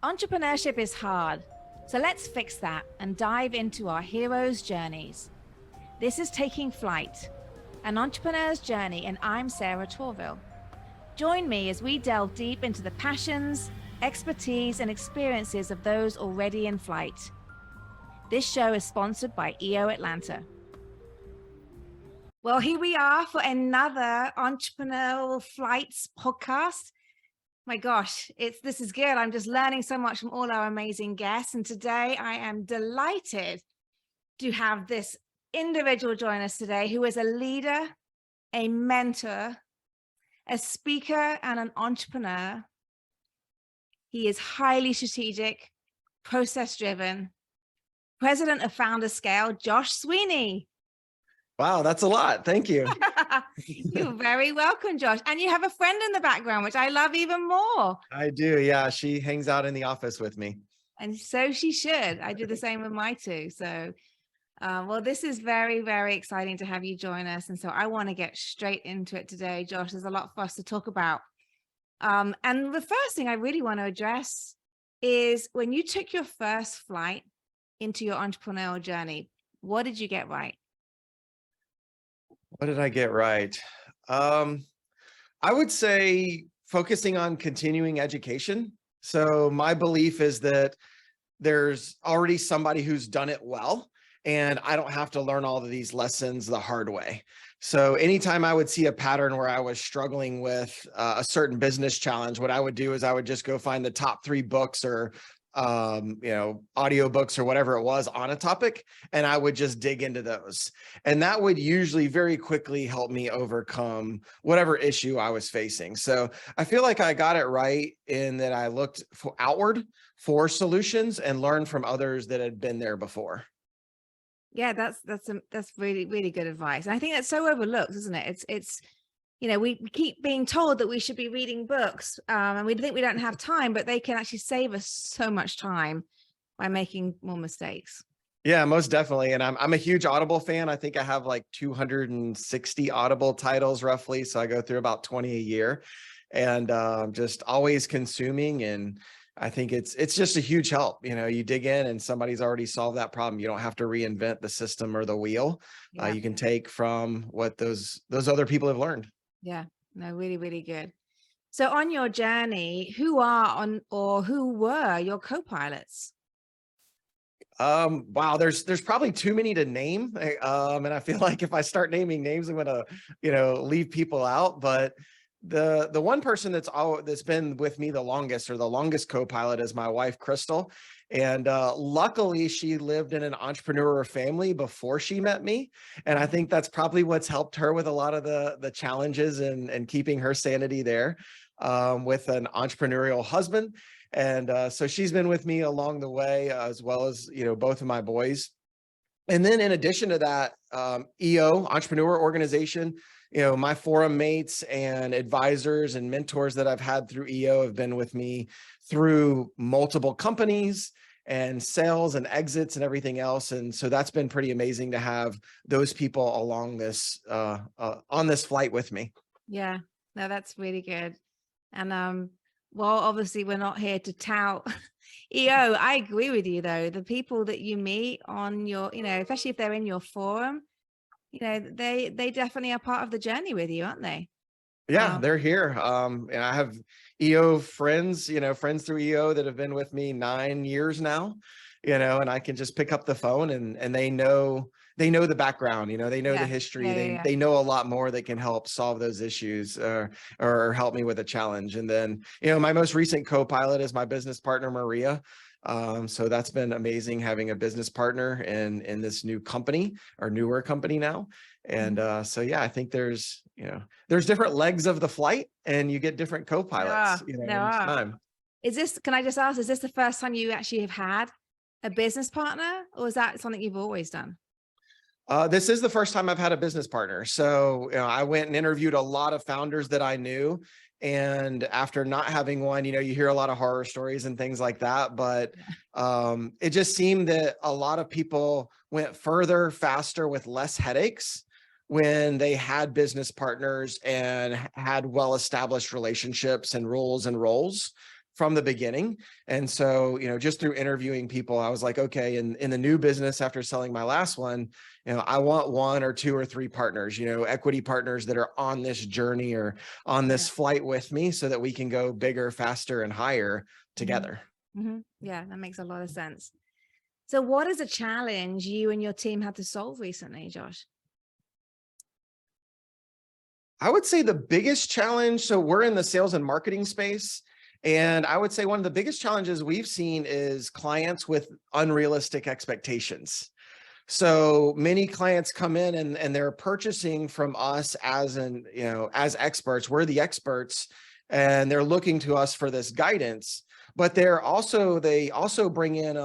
Entrepreneurship is hard, so let's fix that and dive into our heroes' journeys. This is Taking Flight, an entrepreneur's journey, and I'm Sarah Torville. Join me as we delve deep into the passions, expertise, and experiences of those already in flight. This show is sponsored by EO Atlanta. Well, here we are for another Entrepreneurial Flights podcast. My gosh, this is good. I'm just learning so much from all our amazing guests. And today I am delighted to have this individual join us today who is a leader, a mentor, a speaker, and an entrepreneur. He is highly strategic, process-driven, president of FounderScale, Josh Sweeney. Wow, that's a lot. Thank you. You're very welcome, Josh. And you have a friend in the background, which I love even more. I do. Yeah, she hangs out in the office with me. And so she should. I do the same with my two. So, well, this is very, very exciting to have you join us. And so I want to get straight into it today, Josh. There's a lot for us to talk about. And the first thing I really want to address is when you took your first flight into your entrepreneurial journey, what did you get right? What did I get right? I would say focusing on continuing education. So my belief is that there's already somebody who's done it well, and I don't have to learn all of these lessons the hard way. So anytime I would see a pattern where I was struggling with a certain business challenge, what I would do is I would just go find the top 3 books or audiobooks or whatever it was on a topic, and I would just dig into those. And that would usually very quickly help me overcome whatever issue I was facing. So I feel like I got it right in that I looked outward for solutions and learned from others that had been there before. Yeah, that's really, really good advice. And I think that's so overlooked, isn't it? It's we keep being told that we should be reading books, and we think we don't have time, but they can actually save us so much time by making more mistakes. Yeah, most definitely. And I'm a huge Audible fan. I think I have like 260 Audible titles roughly. So I go through about 20 a year, and just always consuming. And I think it's just a huge help. You dig in and somebody's already solved that problem. You don't have to reinvent the system or the wheel. Yeah. You can take from what those other people have learned. Yeah, no, really, really good. So on your journey, who were your co-pilots? Wow, there's probably too many to name. And I feel like if I start naming names, I'm gonna, leave people out. But the one person that's been with me the longest, or the longest co-pilot, is my wife, Crystal. And luckily, she lived in an entrepreneurial family before she met me. And I think that's probably what's helped her with a lot of the challenges and keeping her sanity there, with an entrepreneurial husband. And so she's been with me along the way, as well as, both of my boys. And then in addition to that, EO, Entrepreneur Organization, my forum mates and advisors and mentors that I've had through EO have been with me through multiple companies and sales and exits and everything else. And so that's been pretty amazing to have those people along this, on this flight with me. Yeah, no, that's really good. And well, obviously we're not here to tout EO. I agree with you though. The people that you meet on your, especially if they're in your forum, they definitely are part of the journey with you, aren't they? Yeah, they're here. And I have EO friends, friends through EO that have been with me 9 years now, and I can just pick up the phone and they know the background, they know the history. They know a lot more that can help solve those issues, or help me with a challenge. And then, my most recent co-pilot is my business partner, Maria. So that's been amazing having a business partner in this new company, or newer company now. And so, yeah, I think there's different legs of the flight, and you get different co-pilots, each time. Can I just ask, is this the first time you actually have had a business partner, or is that something you've always done? This is the first time I've had a business partner. So, I went and interviewed a lot of founders that I knew. And after not having one, you hear a lot of horror stories and things like that. But it just seemed that a lot of people went further, faster, with less headaches when they had business partners and had well-established relationships and rules and roles from the beginning. And so, just through interviewing people, I was like, okay, in the new business after selling my last one, I want 1 or 2 or 3 partners, equity partners that are on this journey or on this flight with me so that we can go bigger, faster, and higher together. Yeah, that makes a lot of sense. So what is a challenge you and your team had to solve recently, Josh? I would say the biggest challenge, so we're in the sales and marketing space, and I would say one of the biggest challenges we've seen is clients with unrealistic expectations. So many clients come in and they're purchasing from us as as experts. We're the experts, and they're looking to us for this guidance, but they also bring in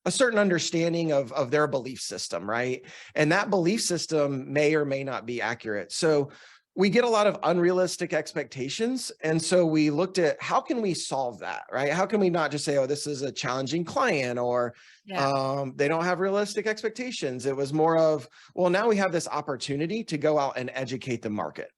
a certain understanding of their belief system, right? And that belief system may or may not be accurate. So we get a lot of unrealistic expectations. And so we looked at how can we solve that, right? How can we not just say, oh, this is a challenging client, or they don't have realistic expectations. It was more of, well, now we have this opportunity to go out and educate the market.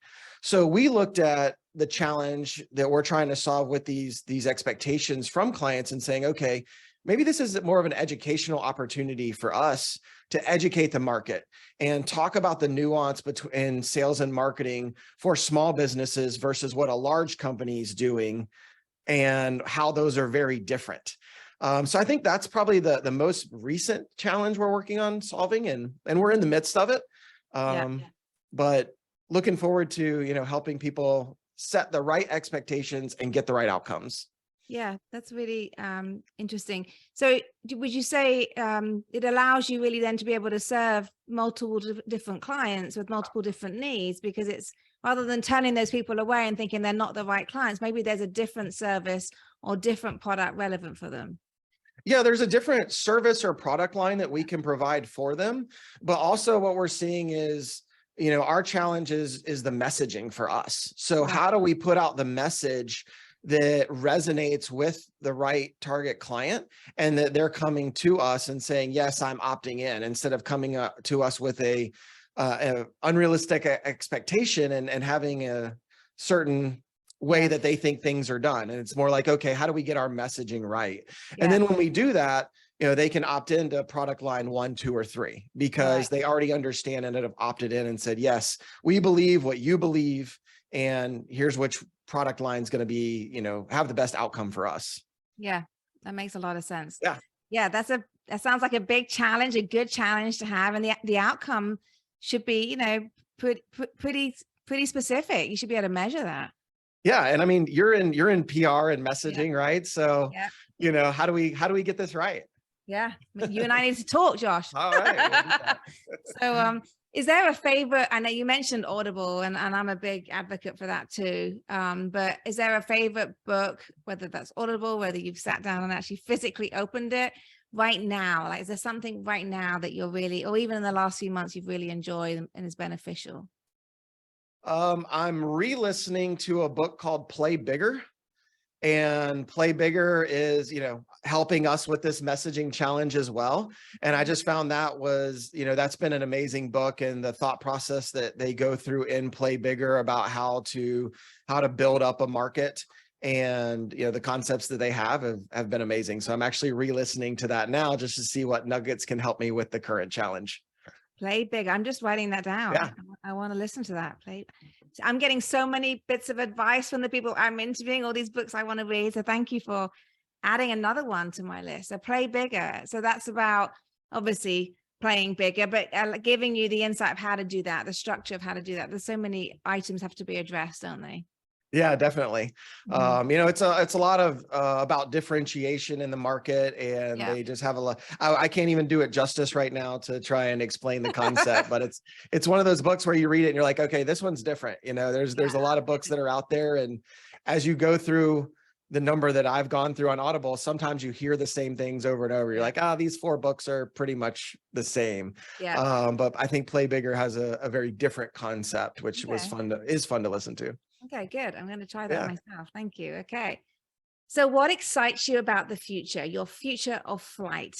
So we looked at the challenge that we're trying to solve with these expectations from clients and saying, okay, maybe this is more of an educational opportunity for us to educate the market and talk about the nuance between sales and marketing for small businesses versus what a large company is doing and how those are very different. So I think that's probably the most recent challenge we're working on solving, and we're in the midst of it. But looking forward to, helping people set the right expectations and get the right outcomes. Yeah, that's really interesting. So would you say it allows you really then to be able to serve multiple different clients with multiple different needs, because it's rather than turning those people away and thinking they're not the right clients, maybe there's a different service or different product relevant for them? Yeah, there's a different service or product line that we can provide for them. But also what we're seeing is, our challenge is the messaging for us. So how do we put out the message that resonates with the right target client, and that they're coming to us and saying, yes, I'm opting in, instead of coming to us with a unrealistic expectation and having a certain way that they think things are done. And it's more like, okay, how do we get our messaging right? And then when we do that, they can opt into product line 1, 2, or 3, because they already understand and have opted in and said, yes, we believe what you believe, and here's which product line is going to be, have the best outcome for us. Yeah, that makes a lot of sense. Yeah, that sounds like a big challenge, a good challenge to have, and the outcome should be, pretty specific. You should be able to measure that. Yeah, and I mean, you're in PR and messaging, right? So, how do we get this right? Yeah, you and I need to talk, Josh. All right. So, is there a favorite? I know you mentioned Audible, and I'm a big advocate for that too. But is there a favorite book, whether that's Audible, whether you've sat down and actually physically opened it right now? Like, is there something right now that you're really, or even in the last few months, you've really enjoyed and is beneficial? I'm re-listening to a book called Play Bigger. And Play Bigger is, helping us with this messaging challenge as well. And I just found that was, that's been an amazing book, and the thought process that they go through in Play Bigger about how to build up a market, and, the concepts that they have been amazing. So I'm actually re-listening to that now just to see what nuggets can help me with the current challenge. Play Bigger. I'm just writing that down. Yeah. I want to listen to that. I'm getting so many bits of advice from the people I'm interviewing, all these books I want to read. So thank you for adding another one to my list. So Play Bigger. So that's about obviously playing bigger, but giving you the insight of how to do that, the structure of how to do that. There's so many items have to be addressed, don't they? Yeah, definitely. It's a lot of about differentiation in the market, and they just have a lot. I can't even do it justice right now to try and explain the concept, but it's one of those books where you read it and you're like, okay, this one's different. There's a lot of books that are out there, and as you go through the number that I've gone through on Audible, sometimes you hear the same things over and over. You're like, these 4 books are pretty much the same. But I think Play Bigger has a very different concept, which is fun to listen to. Okay, good. I'm going to try that myself. Thank you. Okay. So what excites you about the future, your future of flight?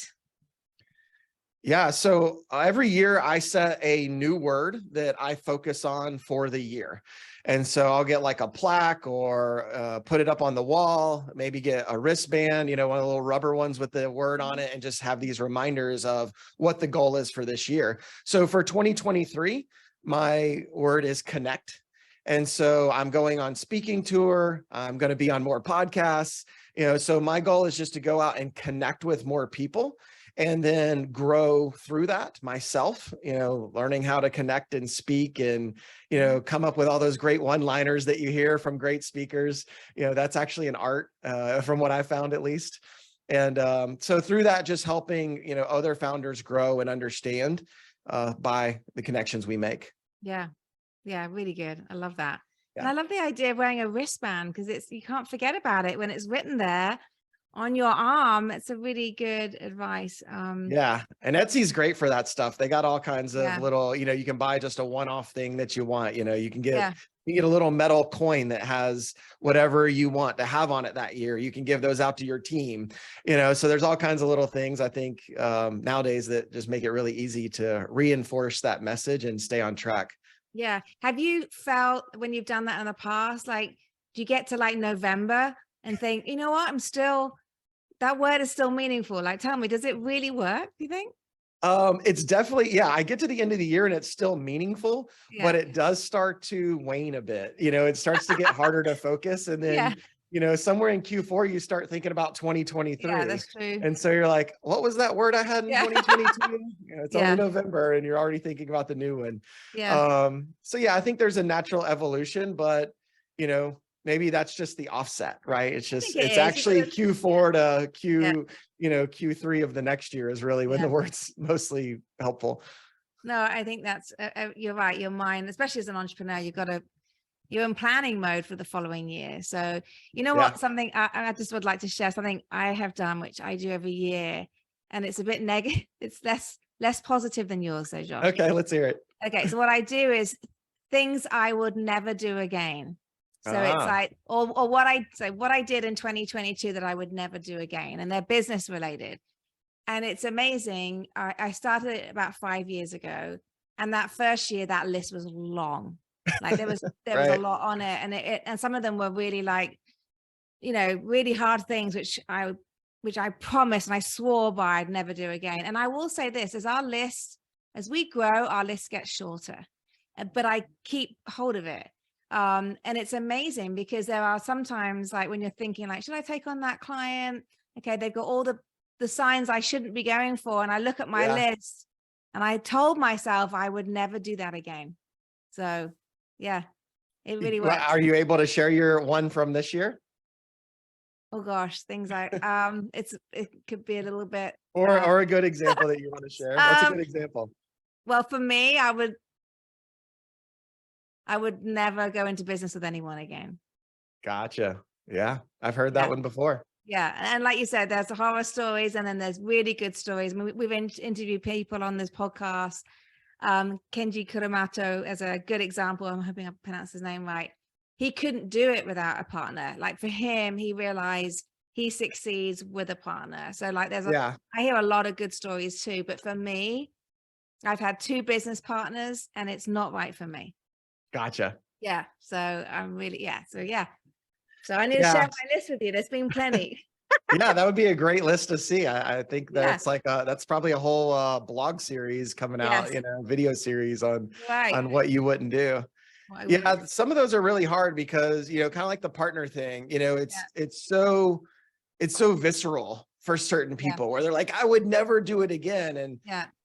Yeah. So every year I set a new word that I focus on for the year. And so I'll get like a plaque or put it up on the wall, maybe get a wristband, one of the little rubber ones with the word on it, and just have these reminders of what the goal is for this year. So for 2023, my word is connect. And so I'm going on speaking tour. I'm going to be on more podcasts, so my goal is just to go out and connect with more people and then grow through that myself, learning how to connect and speak and, come up with all those great one-liners that you hear from great speakers. That's actually an art from what I found, at least. And so through that, just helping, other founders grow and understand by the connections we make. Yeah. Yeah. Really good. I love that. Yeah. And I love the idea of wearing a wristband because you can't forget about it when it's written there on your arm. It's a really good advice. Yeah. And Etsy's great for that stuff. They got all kinds of Yeah. little, you can buy just a one-off thing that you want, you can get, Yeah. you get a little metal coin that has whatever you want to have on it that year. You can give those out to your team, so there's all kinds of little things, I think, nowadays that just make it really easy to reinforce that message and stay on track. Yeah. Have you felt when you've done that in the past, like, do you get to like November and think, you know what, that word is still meaningful? Like, tell me, does it really work, do you think? It's definitely, yeah, I get to the end of the year and it's still meaningful, but Yeah. it does start to wane a bit. It starts to get harder to focus. And Yeah. then, somewhere in Q4, you start thinking about Yeah, 2023. that's true. And so you're like, what was that word I had in Yeah. 2022? It's only Yeah. November and you're already thinking about the new one. Yeah. So yeah, I think there's a natural evolution, but maybe that's just the offset, right? It's I just, think it it's is. actually Q4 to Yeah. Q3 of the next year is really when Yeah. the word's mostly helpful. No, I think that's, you're right. Your mind, especially as an entrepreneur, you're in planning mode for the following year. So, Yeah. what, something I just would like to share something I have done, which I do every year, and it's a bit negative. It's less positive than yours, though, Josh. Okay, let's hear it. Okay. So what I do is things I would never do again. So it's like, or what I did in 2022 that I would never do again, and they're business related. And it's amazing. I started it about 5 years ago, and that first year, that list was long. Like there was a Right. lot on it, and some of them were really like, really hard things, which I promised and I swore by I'd never do again. And I will say this: as we grow, our list gets shorter, but I keep hold of it. And it's amazing because there are sometimes, like, when you're thinking like, should I take on that client? Okay, they've got all the signs I shouldn't be going for. And I look at my list and I told myself I would never do that again. So yeah, it really works. Are you able to share your one from this year? Oh gosh, things it could be a little bit, Or a good example that you want to share? What's a good example? well, for me, I would never go into business with anyone again. Gotcha. Yeah, I've heard that one before. Yeah. And like you said, there's horror stories and then there's really good stories. I mean, we've interviewed people on this podcast. Kenji Kuramato as a good example. I'm hoping I pronounced his name right. He couldn't do it without a partner. Like for him, he realized he succeeds with a partner. So like I hear a lot of good stories too, but for me, I've had 2 business partners and it's not right for me. Gotcha. Yeah. So I'm really, So I need to share my list with you. There's been plenty. Yeah, that would be a great list to see. I think that's like that's probably a whole blog series coming out, video series on what you wouldn't do. Yeah, some of those are really hard because, kind of like the partner thing, it's so visceral for certain people where they're like, I would never do it again.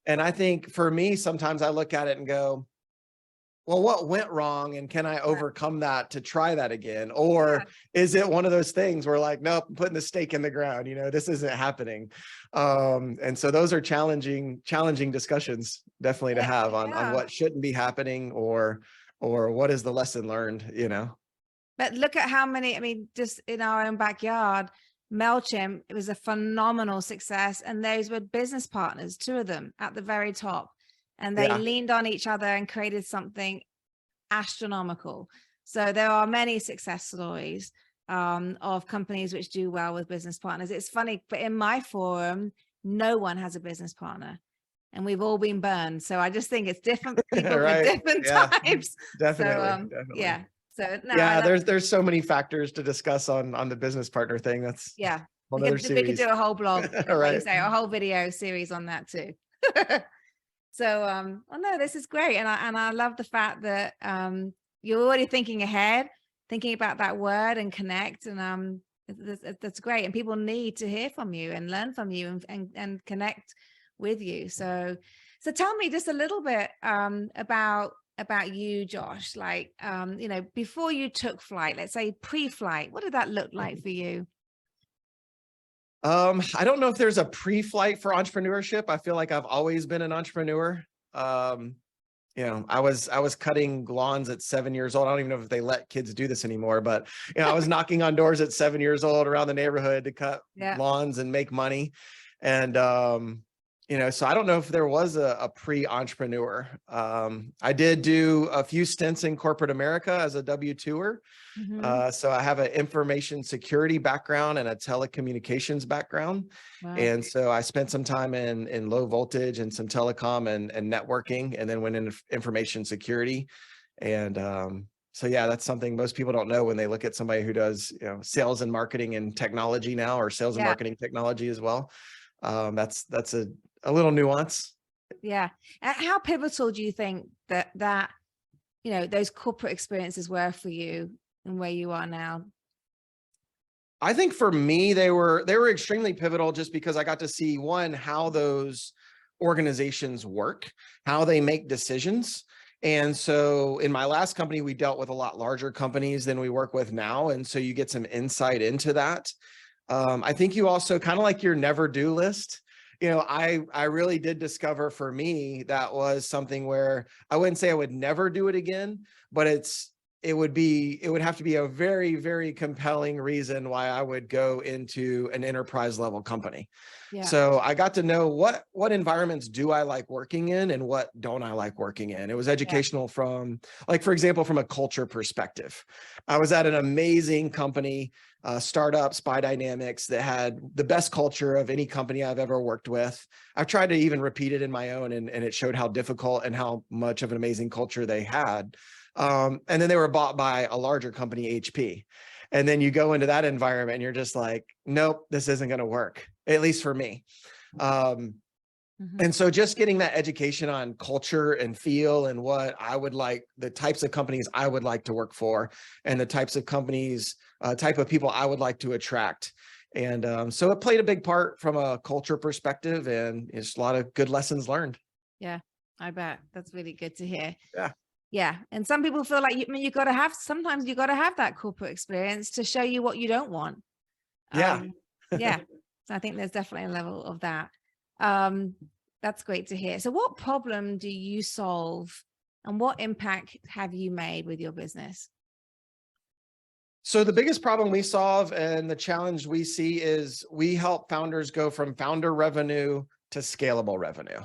And I think for me, sometimes I look at it and go, well, what went wrong? And can I overcome that to try that again? Or is it one of those things where like, nope, I'm putting the stake in the ground, this isn't happening. And so those are challenging discussions definitely to have on what shouldn't be happening or what is the lesson learned, But look at how many, I mean, just in our own backyard, MailChimp, it was a phenomenal success. And those were business partners, 2 of them at the very top. And they leaned on each other and created something astronomical. So there are many success stories of companies which do well with business partners. It's funny, but in my forum, no one has a business partner. and we've all been burned. So I just think it's different people for Right. different Yeah, types. definitely. So Definitely. yeah. So no, I Yeah, love, there's so many factors to discuss on the business partner thing. That's yeah. whole other We could do series. a whole blog, like you Right. say, a whole video series on that too. So well, no, this is great. And I love the fact that you're already thinking ahead, thinking about that word and connect. And that's great. And people need to hear from you and learn from you and connect with you. So tell me just a little bit about you, Josh. Like before you took flight, let's say pre-flight, what did that look like for you? I don't know if there's a pre-flight for entrepreneurship. I feel like I've always been an entrepreneur. I was cutting lawns at 7 years old. I don't even know if they let kids do this anymore, but I was knocking on doors at 7 years old around the neighborhood to cut lawns and make money. And so I don't know if there was a pre-entrepreneur. I did do a few stints in corporate America as a W-2er. So I have an information security background and a telecommunications background. Wow. And so I spent some time in low voltage and some telecom and networking, and then went into information security. And so yeah, that's something most people don't know when they look at somebody who does sales and marketing and technology now, or sales and marketing technology as well. That's a little nuance. Yeah. And how pivotal do you think that those corporate experiences were for you and where you are now? I think for me, they were extremely pivotal, just because I got to see, one, how those organizations work, how they make decisions. And so in my last company, we dealt with a lot larger companies than we work with now. And so you get some insight into that. I think you also kind of like your never do list. I really did discover, for me, that was something where I wouldn't say I would never do it again, but it would have to be a very, very compelling reason why I would go into an enterprise level company. Yeah. So I got to know what environments do I like working in and what don't I like working in. It was educational from, like, for example, from a culture perspective. I was at an amazing company, startup, Spy Dynamics, that had the best culture of any company I've ever worked with. I've tried to even repeat it in my own, and it showed how difficult and how much of an amazing culture they had. And then they were bought by a larger company, HP. And then you go into that environment and you're just like, nope, this isn't going to work, at least for me. And so just getting that education on culture and feel and what I would like, the types of companies I would like to work for, and the types of companies, type of people I would like to attract. And so it played a big part from a culture perspective, and it's a lot of good lessons learned. Yeah, I bet. That's really good to hear. Yeah. Yeah. And some people feel like sometimes you got to have that corporate experience to show you what you don't want. Yeah. Yeah. So I think there's definitely a level of that. That's great to hear. So what problem do you solve, and what impact have you made with your business? So the biggest problem we solve, and the challenge we see, is we help founders go from founder revenue to scalable revenue.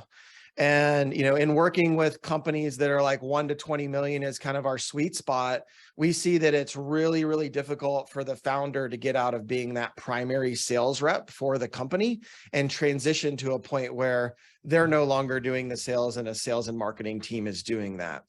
And, in working with companies that are like 1 to 20 million is kind of our sweet spot, we see that it's really, really difficult for the founder to get out of being that primary sales rep for the company and transition to a point where they're no longer doing the sales and a sales and marketing team is doing that.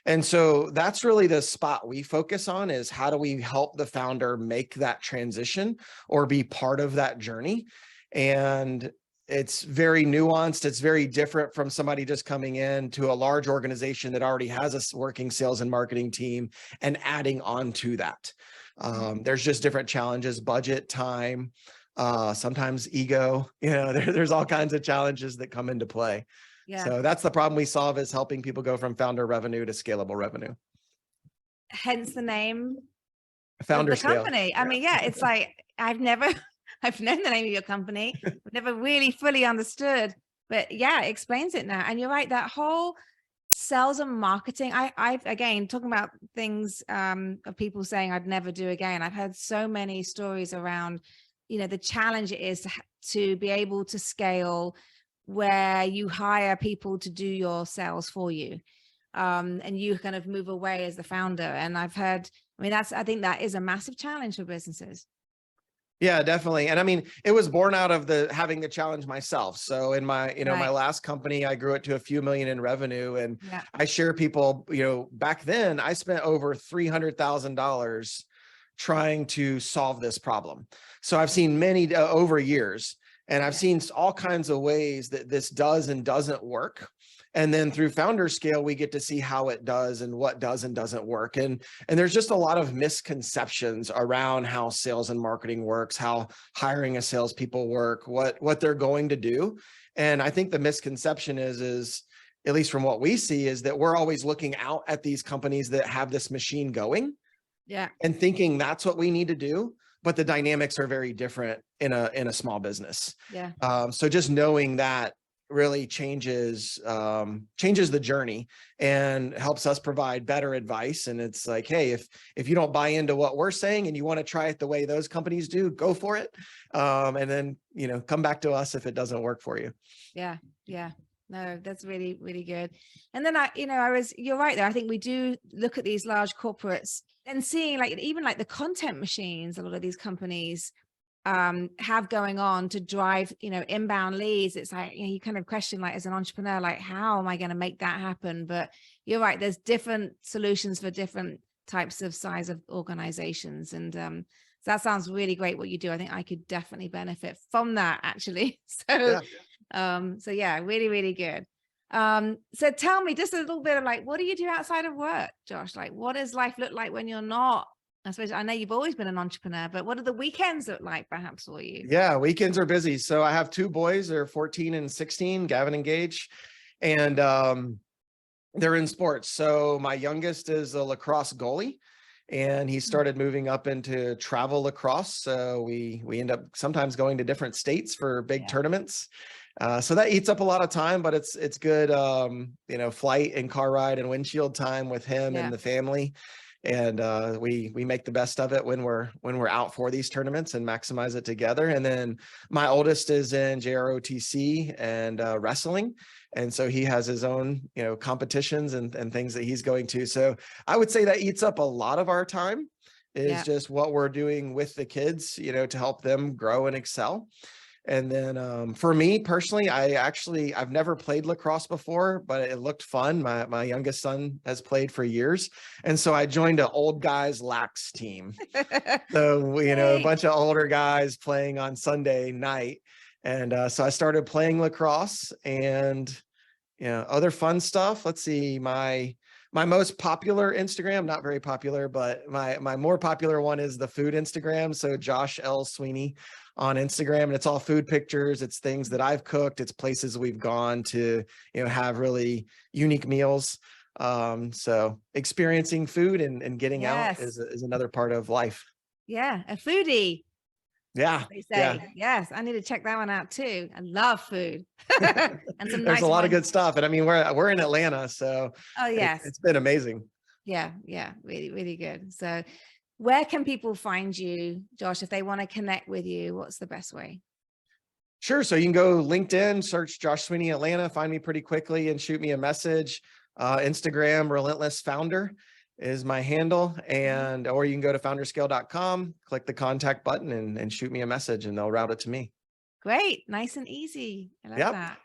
And so that's really the spot we focus on, is how do we help the founder make that transition or be part of that journey? And it's very nuanced. It's very different from somebody just coming in to a large organization that already has a working sales and marketing team and adding on to that. There's just different challenges: budget, time, sometimes ego. There's all kinds of challenges that come into play. Yeah. So that's the problem we solve, is helping people go from founder revenue to scalable revenue. Hence the name FounderScale. of the company. I mean, it's like, I've known the name of your company. I've never really fully understood, but it explains it now. And you're right, that whole sales and marketing, I've again, talking about things of people saying I'd never do again. I've heard so many stories around, the challenge it is to be able to scale, where you hire people to do your sales for you. And you kind of move away as the founder. And I think that is a massive challenge for businesses. Yeah, definitely. And I mean, it was born out of having the challenge myself. So in my, my Right. last company, I grew it to a few million in revenue, and Yeah. I share people, back then I spent over $300,000 trying to solve this problem. So I've seen many over years, and I've seen all kinds of ways that this does and doesn't work. And then through FounderScale, we get to see how it does and what does and doesn't work. And there's just a lot of misconceptions around how sales and marketing works, how hiring a salespeople work, what they're going to do. And I think the misconception is, at least from what we see, is that we're always looking out at these companies that have this machine going, and thinking that's what we need to do. But the dynamics are very different in a small business. So just knowing that really changes the journey and helps us provide better advice. And it's like, hey, if you don't buy into what we're saying and you want to try it the way those companies do, go for it. And then, come back to us if it doesn't work for you. Yeah. No, that's really, really good. And then you're right there. I think we do look at these large corporates and seeing even the content machines, a lot of these companies have going on to drive, inbound leads. It's like, you kind of question, as an entrepreneur, how am I going to make that happen? But you're right. There's different solutions for different types of size of organizations. And so that sounds really great what you do. I think I could definitely benefit from that, actually. So really, really good. So tell me just a little bit of what do you do outside of work, Josh? What does life look like when you're not? I know you've always been an entrepreneur, but what do the weekends look like perhaps for you? Yeah, weekends are busy. So I have two boys, they're 14 and 16, Gavin and Gage, and they're in sports. So my youngest is a lacrosse goalie, and he started moving up into travel lacrosse. So we end up sometimes going to different states for big tournaments. So that eats up a lot of time, but it's good, flight and car ride and windshield time with him and the family. And we make the best of it when we're out for these tournaments and maximize it together. And then my oldest is in JROTC and wrestling, and so he has his own competitions and things that he's going to. So I would say that eats up a lot of our time, is just what we're doing with the kids, to help them grow and excel. And then for me personally, I've never played lacrosse before, but it looked fun. My youngest son has played for years. And so I joined an old guys lax team. So, a bunch of older guys playing on Sunday night. And so I started playing lacrosse and, other fun stuff. Let's see, my most popular Instagram, not very popular, but my more popular one is the food Instagram. So Josh L. Sweeney on Instagram, and it's all food pictures. It's things that I've cooked. It's places we've gone to, have really unique meals. So experiencing food and getting out is another part of life. Yeah. A foodie. Yeah. They say. Yes. I need to check that one out too. I love food. And some There's a lot of good stuff. And I mean, we're in Atlanta, so it's been amazing. Yeah. Really, really good. So where can people find you, Josh, if they want to connect with you? What's the best way? Sure. So you can go LinkedIn, search Josh Sweeney Atlanta, find me pretty quickly and shoot me a message. Instagram, Relentless Founder is my handle. Or you can go to founderscale.com, click the contact button and shoot me a message, and they'll route it to me. Great. Nice and easy. I love that.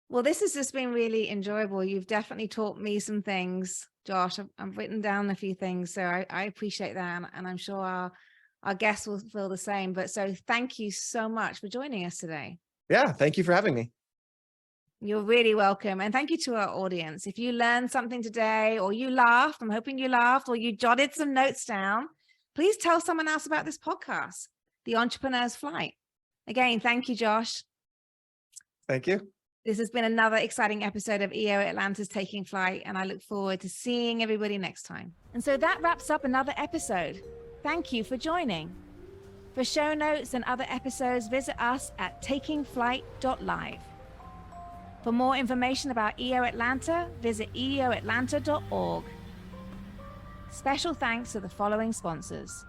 Well, this has just been really enjoyable. You've definitely taught me some things, Josh. I've written down a few things, so I appreciate that. And I'm sure our guests will feel the same. But so thank you so much for joining us today. Yeah. Thank you for having me. You're really welcome. And thank you to our audience. If you learned something today, or you laughed, I'm hoping you laughed, or you jotted some notes down, please tell someone else about this podcast, The Entrepreneur's Flight. Again, thank you, Josh. Thank you. This has been another exciting episode of EO Atlanta's Taking Flight, and I look forward to seeing everybody next time. And so that wraps up another episode. Thank you for joining. For show notes and other episodes, visit us at takingflight.live. For more information about EO Atlanta, visit eoatlanta.org. Special thanks to the following sponsors: